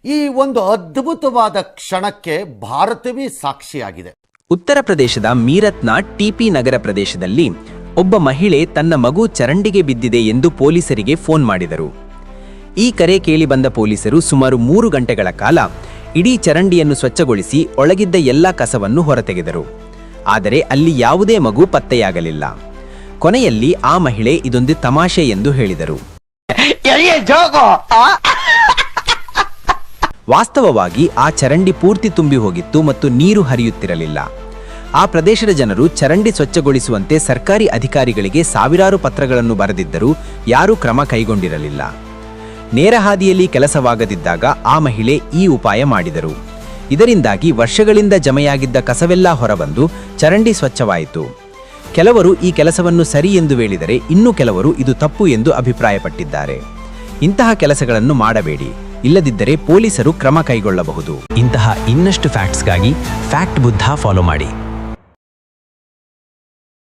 ಈ ಒಂದು ಅದ್ಭುತವಾದ ಕ್ಷಣಕ್ಕೆ ಭಾರತವೇ ಸಾಕ್ಷಿಯಾಗಿದೆ. ಉತ್ತರ ಪ್ರದೇಶದ ಮೀರತ್ನ ಟಿಪಿ ನಗರ ಪ್ರದೇಶದಲ್ಲಿ ಒಬ್ಬ ಮಹಿಳೆ ತನ್ನ ಮಗು ಚರಂಡಿಗೆ ಬಿದ್ದಿದೆ ಎಂದು ಪೊಲೀಸರಿಗೆ ಫೋನ್ ಮಾಡಿದರು. ಈ ಕರೆ ಕೇಳಿ ಬಂದ ಪೊಲೀಸರು ಸುಮಾರು 3 ಗಂಟೆಗಳ ಕಾಲ ಇಡೀ ಚರಂಡಿಯನ್ನು ಸ್ವಚ್ಛಗೊಳಿಸಿ ಒಳಗಿದ್ದ ಎಲ್ಲ ಕಸವನ್ನು ಹೊರತೆಗೆದರು. ಆದರೆ ಅಲ್ಲಿ ಯಾವುದೇ ಮಗು ಪತ್ತೆಯಾಗಲಿಲ್ಲ. ಕೊನೆಯಲ್ಲಿ ಆ ಮಹಿಳೆ ಇದೊಂದು ತಮಾಷೆ ಎಂದು ಹೇಳಿದರು. ವಾಸ್ತವವಾಗಿ ಆ ಚರಂಡಿ ಪೂರ್ತಿ ತುಂಬಿ ಹೋಗಿತ್ತು ಮತ್ತು ನೀರು ಹರಿಯುತ್ತಿರಲಿಲ್ಲ. ಆ ಪ್ರದೇಶದ ಜನರು ಚರಂಡಿ ಸ್ವಚ್ಛಗೊಳಿಸುವಂತೆ ಸರ್ಕಾರಿ ಅಧಿಕಾರಿಗಳಿಗೆ ಸಾವಿರಾರು ಪತ್ರಗಳನ್ನು ಬರೆದಿದ್ದರೂ ಯಾರೂ ಕ್ರಮ ಕೈಗೊಂಡಿರಲಿಲ್ಲ. ನೇರ ಹಾದಿಯಲ್ಲಿ ಕೆಲಸವಾಗದಿದ್ದಾಗ ಆ ಮಹಿಳೆ ಈ ಉಪಾಯ ಮಾಡಿದರು. ಇದರಿಂದಾಗಿ ವರ್ಷಗಳಿಂದ ಜಮೆಯಾಗಿದ್ದ ಕಸವೆಲ್ಲ ಹೊರಬಂದು ಚರಂಡಿ ಸ್ವಚ್ಛವಾಯಿತು. ಕೆಲವರು ಈ ಕೆಲಸವನ್ನು ಸರಿ ಎಂದು ಹೇಳಿದರೆ, ಇನ್ನು ಕೆಲವರು ಇದು ತಪ್ಪು ಎಂದು ಅಭಿಪ್ರಾಯಪಟ್ಟಿದ್ದಾರೆ. ಇಂತಹ ಕೆಲಸಗಳನ್ನು ಮಾಡಬೇಡಿ, ಇಲ್ಲದಿದ್ದರೆ ಪೊಲೀಸರು ಕ್ರಮ ಕೈಗೊಳ್ಳಬಹುದು. ಇಂತಹ ಇನ್ನಷ್ಟು ಫ್ಯಾಕ್ಟ್ಸ್ಗಾಗಿ ಫ್ಯಾಕ್ಟ್ ಬುದ್ಧ ಫಾಲೋ ಮಾಡಿ.